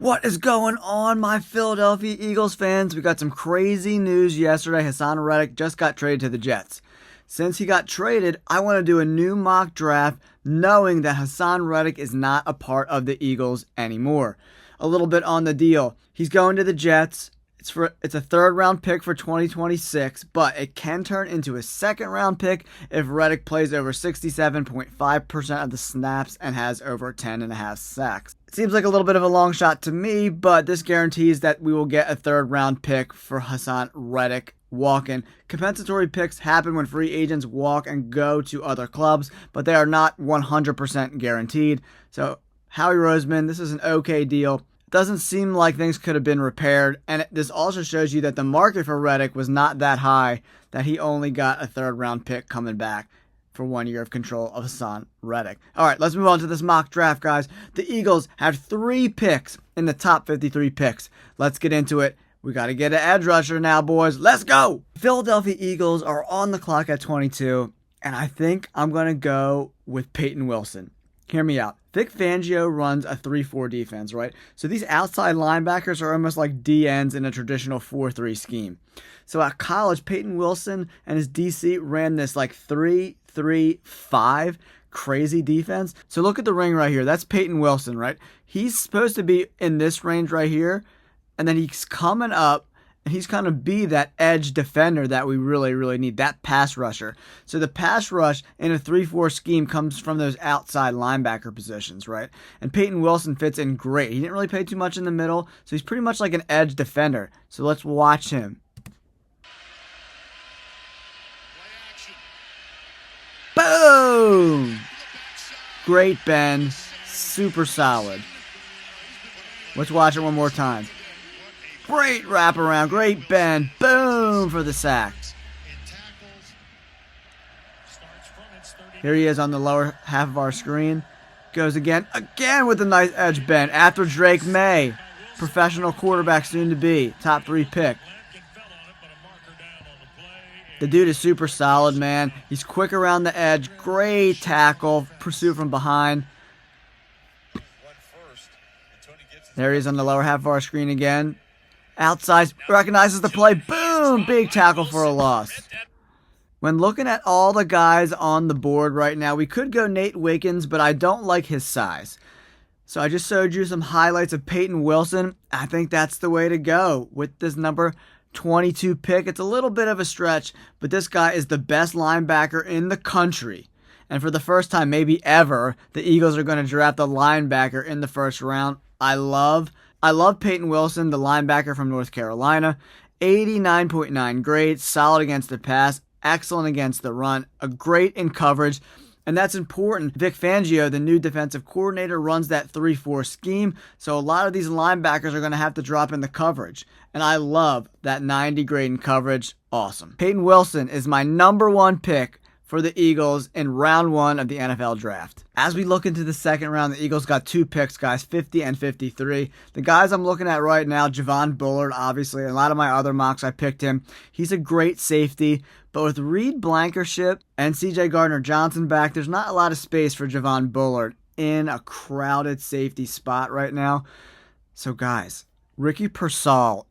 What is going on, my Philadelphia Eagles fans? We got some crazy news yesterday. Hassan Reddick just got traded to the Jets. Since he got traded, I want to do a new mock draft knowing that Hassan Reddick is not a part of the Eagles anymore. A little bit on the deal. He's going to the Jets. It's a third-round pick for 2026, but it can turn into a second-round pick if Reddick plays over 67.5% of the snaps and has over 10.5 sacks. It seems like a little bit of a long shot to me, but this guarantees that we will get a third-round pick for Hassan Reddick walk-in. Compensatory picks happen when free agents walk and go to other clubs, but they are not 100% guaranteed. So, Howie Roseman, this is an okay deal. Doesn't seem like things could have been repaired, and this also shows you that the market for Reddick was not that high, that he only got a third-round pick coming back for 1 year of control of Hassan Reddick. All right, let's move on to this mock draft, guys. The Eagles have 3 picks in the top 53 picks. Let's get into it. We got to get an edge rusher now, boys. Let's go! Philadelphia Eagles are on the clock at 22, and I think I'm going to go with Payton Wilson. Hear me out. Vic Fangio runs a 3-4 defense, right? So these outside linebackers are almost like DNs in a traditional 4-3 scheme. So at college, Payton Wilson and his DC ran this like 3-3-5 crazy defense. So look at the ring right here. That's Payton Wilson, right? He's supposed to be in this range right here, and then he's coming up, and he's going to be that edge defender that we really, really need, that pass rusher. So the pass rush in a 3-4 scheme comes from those outside linebacker positions, right? And Payton Wilson fits in great. He didn't really play too much in the middle, so he's pretty much like an edge defender. So let's watch him. Boom! Great bend. Super solid. Let's watch it one more time. Great wraparound, great bend, boom for the sack. Here he is on the lower half of our screen. Goes again with a nice edge bend after Drake May. Professional quarterback soon to be, top 3 pick. The dude is super solid, man. He's quick around the edge, great tackle, pursuit from behind. There he is on the lower half of our screen again. Outside, recognizes the play, boom, big tackle for a loss. When looking at all the guys on the board right now, we could go Nate Wiggins, but I don't like his size. So I just showed you some highlights of Payton Wilson. I think that's the way to go with this number 22 pick. It's a little bit of a stretch, but this guy is the best linebacker in the country. And for the first time, maybe ever, the Eagles are going to draft a linebacker in the first round. I love Payton Wilson, the linebacker from North Carolina. 89.9 grade, solid against the pass, excellent against the run, a great in coverage, and that's important. Vic Fangio, the new defensive coordinator, runs that 3-4 scheme, so a lot of these linebackers are going to have to drop in the coverage, and I love that 90 grade in coverage. Awesome. Payton Wilson is my number 1 pick for the Eagles in round 1 of the NFL draft. As we look into the second round, the Eagles got 2 picks, guys, 50 and 53. The guys I'm looking at right now, Javon Bullard, obviously, a lot of my other mocks, I picked him. He's a great safety, but with Reed Blankenship and C.J. Gardner-Johnson back, there's not a lot of space for Javon Bullard in a crowded safety spot right now. So, guys, Ricky Pearsall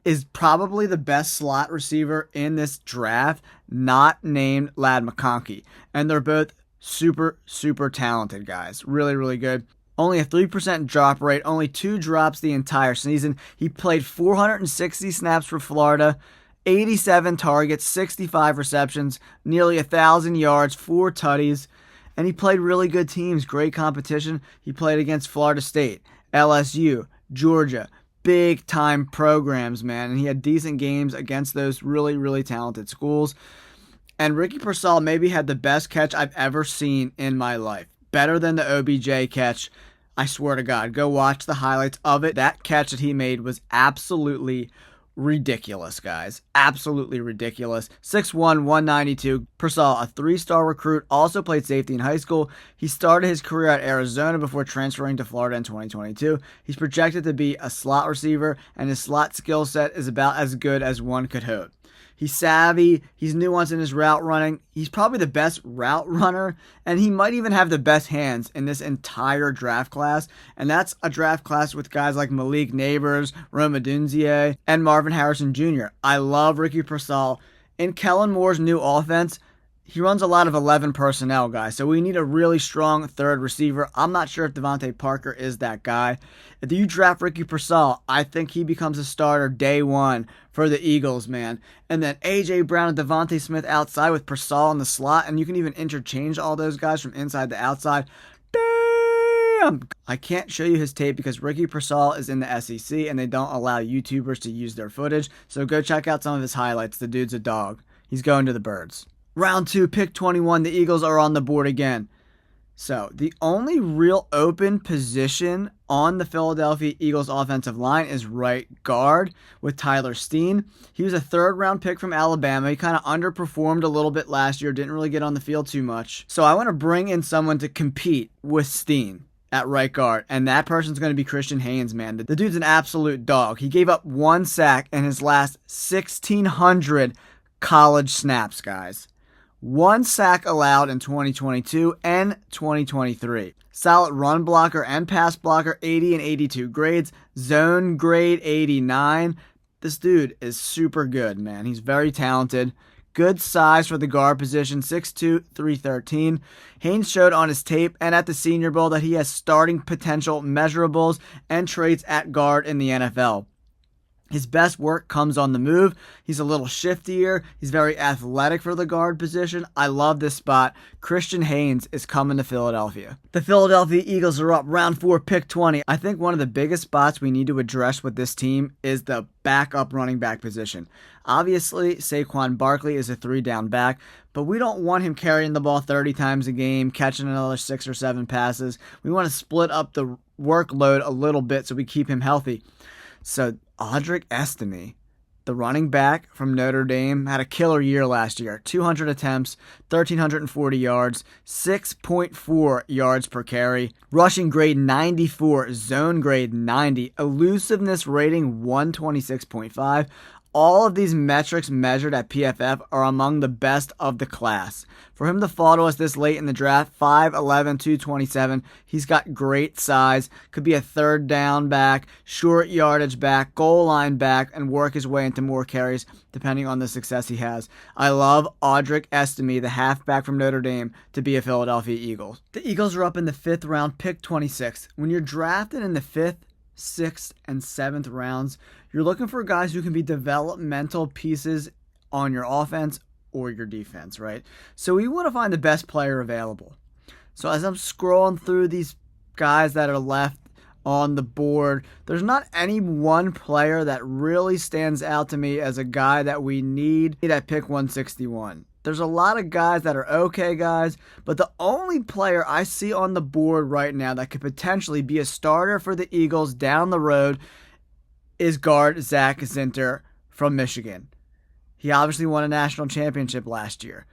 is probably the best slot receiver in this draft, not named Ladd McConkey. And they're both super, super talented guys. Really, really good. Only a 3% drop rate, only 2 drops the entire season. He played 460 snaps for Florida, 87 targets, 65 receptions, nearly 1,000 yards, 4 tutties. And he played really good teams, great competition. He played against Florida State, LSU, Georgia, big time programs, man, and he had decent games against those really, really talented schools. And Ricky Pearsall maybe had the best catch I've ever seen in my life. Better than the OBJ catch. I swear to God, go watch the highlights of it. That catch that he made was absolutely ridiculous, guys. Absolutely ridiculous. 6'1", 192. Pearsall, a 3-star recruit, also played safety in high school. He started his career at Arizona before transferring to Florida in 2022. He's projected to be a slot receiver, and his slot skill set is about as good as one could hope. He's savvy. He's nuanced in his route running. He's probably the best route runner, and he might even have the best hands in this entire draft class. And that's a draft class with guys like Malik Neighbors, Rome Odunze, and Marvin Harrison Jr. I love Ricky Pearsall. In Kellen Moore's new offense, he runs a lot of 11 personnel, guys, so we need a really strong third receiver. I'm not sure if Devontae Parker is that guy. If you draft Ricky Pearsall, I think he becomes a starter day one for the Eagles, man. And then A.J. Brown and Devontae Smith outside with Pearsall in the slot, and you can even interchange all those guys from inside to outside. Damn! I can't show you his tape because Ricky Pearsall is in the SEC, and they don't allow YouTubers to use their footage, so go check out some of his highlights. The dude's a dog. He's going to the Birds. Round 2, pick 21, the Eagles are on the board again. So, the only real open position on the Philadelphia Eagles offensive line is right guard with Tyler Steen. He was a third-round pick from Alabama. He kind of underperformed a little bit last year, didn't really get on the field too much. So, I want to bring in someone to compete with Steen at right guard, and that person's going to be Christian Haynes, man. The dude's an absolute dog. He gave up 1 sack in his last 1,600 college snaps, guys. 1 sack allowed in 2022 and 2023. Solid run blocker and pass blocker, 80 and 82 grades. Zone grade, 89. This dude is super good, man. He's very talented. Good size for the guard position, 6'2", 313. Haynes showed on his tape and at the Senior Bowl that he has starting potential measurables and traits at guard in the NFL. His best work comes on the move. He's a little shiftier. He's very athletic for the guard position. I love this spot. Christian Haynes is coming to Philadelphia. The Philadelphia Eagles are up round 4, pick 20. I think one of the biggest spots we need to address with this team is the backup running back position. Obviously, Saquon Barkley is a 3-down back, but we don't want him carrying the ball 30 times a game, catching another 6 or 7 passes. We want to split up the workload a little bit so we keep him healthy. So, Audric Estimé, the running back from Notre Dame, had a killer year last year. 200 attempts, 1,340 yards, 6.4 yards per carry. Rushing grade 94, zone grade 90, elusiveness rating 126.5. All of these metrics measured at PFF are among the best of the class. For him to fall to us this late in the draft, 5'11", 227, he's got great size, could be a third down back, short yardage back, goal line back, and work his way into more carries depending on the success he has. I love Audric Estimé, the halfback from Notre Dame, to be a Philadelphia Eagle. The Eagles are up in the 5th round, pick 26. When you're drafted in the 5th, 6th, and 7th rounds, you're looking for guys who can be developmental pieces on your offense or your defense, right? So we want to find the best player available. So as I'm scrolling through these guys that are left on the board, there's not any one player that really stands out to me as a guy that we need at pick 161. There's a lot of guys that are okay guys, but the only player I see on the board right now that could potentially be a starter for the Eagles down the road is guard Zach Zinter from Michigan. He obviously won a national championship last year.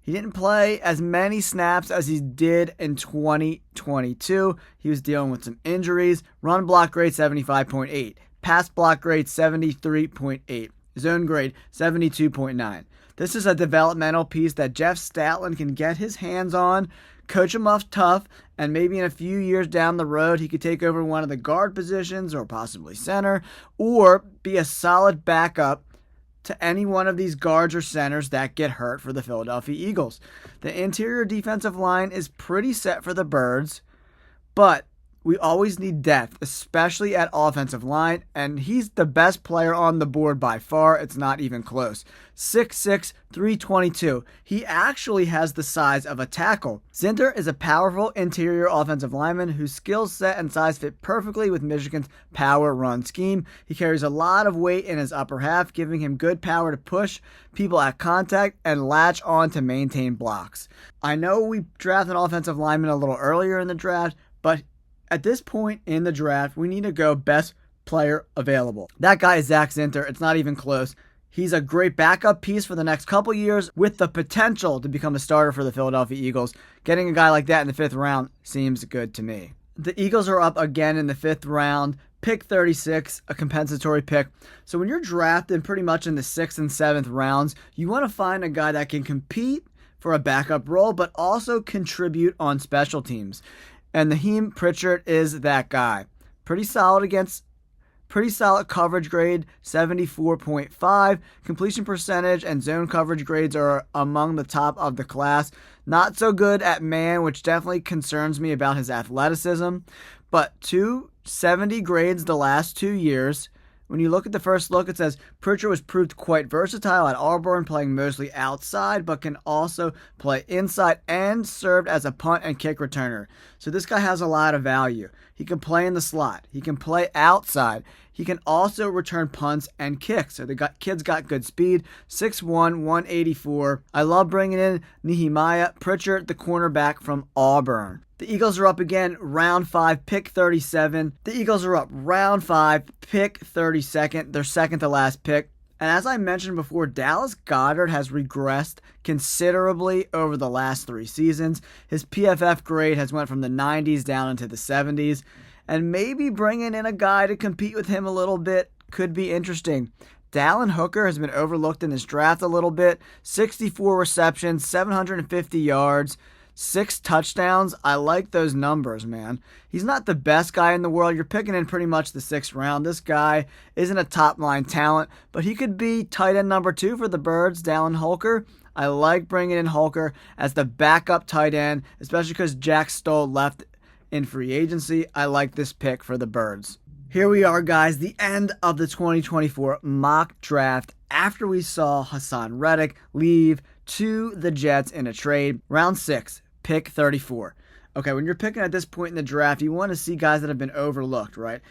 He didn't play as many snaps as he did in 2022. He was dealing with some injuries. Run block grade 75.8. Pass block grade 73.8. Zone grade 72.9. This is a developmental piece that Jeff Statland can get his hands on, coach him up tough, and maybe in a few years down the road, he could take over one of the guard positions or possibly center, or be a solid backup to any one of these guards or centers that get hurt for the Philadelphia Eagles. The interior defensive line is pretty set for the Birds, but we always need depth, especially at offensive line, and he's the best player on the board by far. It's not even close. 6'6", 322. He actually has the size of a tackle. Zinter is a powerful interior offensive lineman whose skill set and size fit perfectly with Michigan's power run scheme. He carries a lot of weight in his upper half, giving him good power to push people at contact and latch on to maintain blocks. I know we drafted an offensive lineman a little earlier in the draft, but at this point in the draft, we need to go best player available. That guy is Zach Zinter. It's not even close. He's a great backup piece for the next couple years with the potential to become a starter for the Philadelphia Eagles. Getting a guy like that in the 5th round seems good to me. The Eagles are up again in the 5th round, Pick 36, a compensatory pick. So when you're drafted pretty much in the 6th and 7th rounds, you want to find a guy that can compete for a backup role, but also contribute on special teams. And Naheem Pritchard is that guy. Pretty solid coverage grade, 74.5. Completion percentage and zone coverage grades are among the top of the class. Not so good at man, which definitely concerns me about his athleticism. But 270 grades the last 2 years. When you look at the first look, it says Pritchard was proved quite versatile at Auburn, playing mostly outside, but can also play inside and served as a punt and kick returner. So this guy has a lot of value. He can play in the slot. He can play outside. He can also return punts and kicks. So the kid's got good speed, 6'1", 184. I love bringing in Nehemiah Pritchard, the cornerback from Auburn. The Eagles are up again, round 5, pick 37. The Eagles are up round 5, pick 32nd, their second to last pick. And as I mentioned before, Dallas Goedert has regressed considerably over the last 3 seasons. His PFF grade has went from the 90s down into the 70s. And maybe bringing in a guy to compete with him a little bit could be interesting. Dallin Hooker has been overlooked in this draft a little bit. 64 receptions, 750 yards. 6 touchdowns. I like those numbers, man. He's not the best guy in the world. You're picking in pretty much the 6th round. This guy isn't a top-line talent, but he could be tight end number 2 for the Birds, Dallin Hooker. I like bringing in Hooker as the backup tight end, especially because Jack Stoll left in free agency. I like this pick for the Birds. Here we are, guys, the end of the 2024 mock draft after we saw Hassan Reddick leave to the Jets in a trade. Round 6. Pick 34. Okay, when you're picking at this point in the draft, you want to see guys that have been overlooked, right?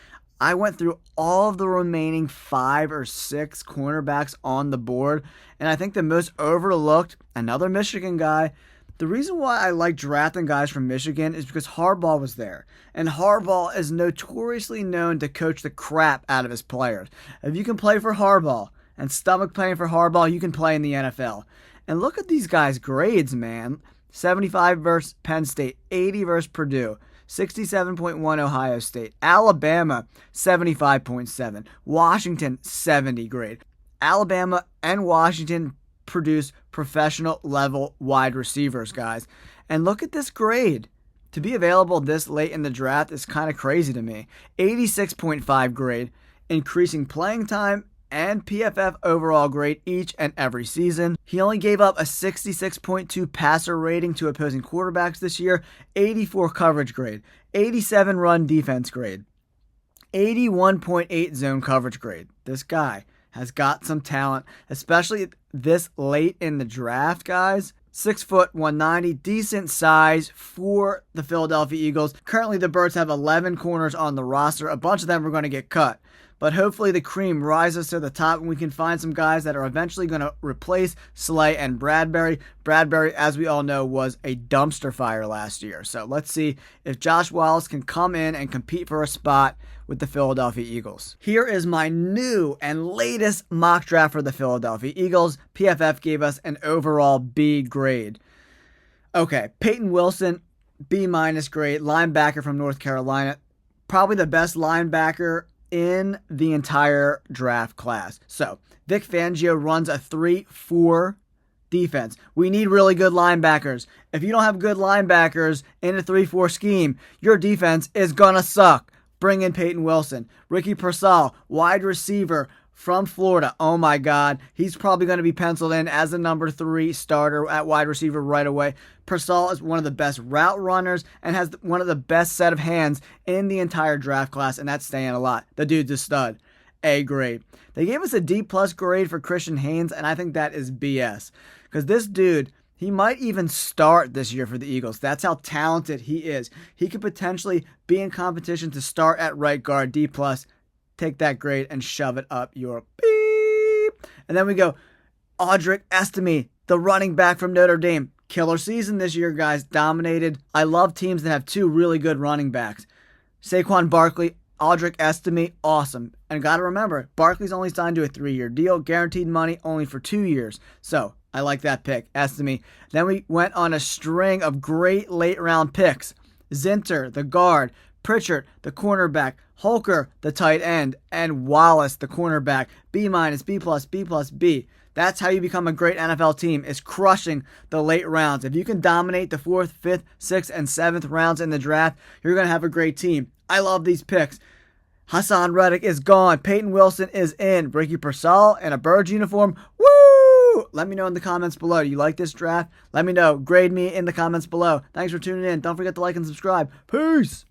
I went through all of the remaining 5 or 6 cornerbacks on the board, and I think the most overlooked, another Michigan guy. The reason why I like drafting guys from Michigan is because Harbaugh was there, and Harbaugh is notoriously known to coach the crap out of his players. If you can play for Harbaugh and stomach playing for Harbaugh, you can play in the NFL. And look at these guys' grades, man. 75 versus Penn State, 80 versus Purdue, 67.1 Ohio State, Alabama, 75.7, Washington, 70 grade. Alabama and Washington produce professional level wide receivers, guys. And look at this grade. To be available this late in the draft is kind of crazy to me. 86.5 grade, increasing playing time and PFF overall grade each and every season. He only gave up a 66.2 passer rating to opposing quarterbacks this year, 84 coverage grade, 87 run defense grade, 81.8 zone coverage grade. This guy has got some talent, especially this late in the draft, guys. 6 foot, 190, decent size for the Philadelphia Eagles. Currently, the Birds have 11 corners on the roster. A bunch of them are going to get cut. But hopefully the cream rises to the top and we can find some guys that are eventually going to replace Slay and Bradbury. Bradbury, as we all know, was a dumpster fire last year. So let's see if Josh Wallace can come in and compete for a spot with the Philadelphia Eagles. Here is my new and latest mock draft for the Philadelphia Eagles. PFF gave us an overall B grade. Okay, Payton Wilson, B- grade, linebacker from North Carolina. Probably the best linebacker in the entire draft class. So, Vic Fangio runs a 3-4 defense. We need really good linebackers. If you don't have good linebackers in a 3-4 scheme, your defense is gonna suck. Bring in Payton Wilson. Ricky Pearsall, wide receiver from Florida. Oh my God. He's probably going to be penciled in as the number 3 starter at wide receiver right away. Pearsall is one of the best route runners and has one of the best set of hands in the entire draft class, and that's saying a lot. The dude's a stud. A grade. They gave us a D+ grade for Christian Haynes, and I think that is BS. Because this dude, he might even start this year for the Eagles. That's how talented he is. He could potentially be in competition to start at right guard, D+. Take that grade and shove it up your beep. And then we go, Audric Estimé, the running back from Notre Dame. Killer season this year, guys. Dominated. I love teams that have 2 really good running backs. Saquon Barkley, Audric Estimé, awesome. And got to remember, Barkley's only signed to a 3-year deal. Guaranteed money only for 2 years. So, I like that pick, Estimé. Then we went on a string of great late round picks. Zinter, the guard. Pritchard, the cornerback, Holker, the tight end, and Wallace, the cornerback. B-, B+, B+, B. That's how you become a great NFL team, is crushing the late rounds. If you can dominate the 4th, 5th, 6th, and 7th rounds in the draft, you're going to have a great team. I love these picks. Hassan Reddick is gone. Payton Wilson is in. Ricky Pearsall in a Birds uniform. Woo! Let me know in the comments below. Do you like this draft? Let me know. Grade me in the comments below. Thanks for tuning in. Don't forget to like and subscribe. Peace!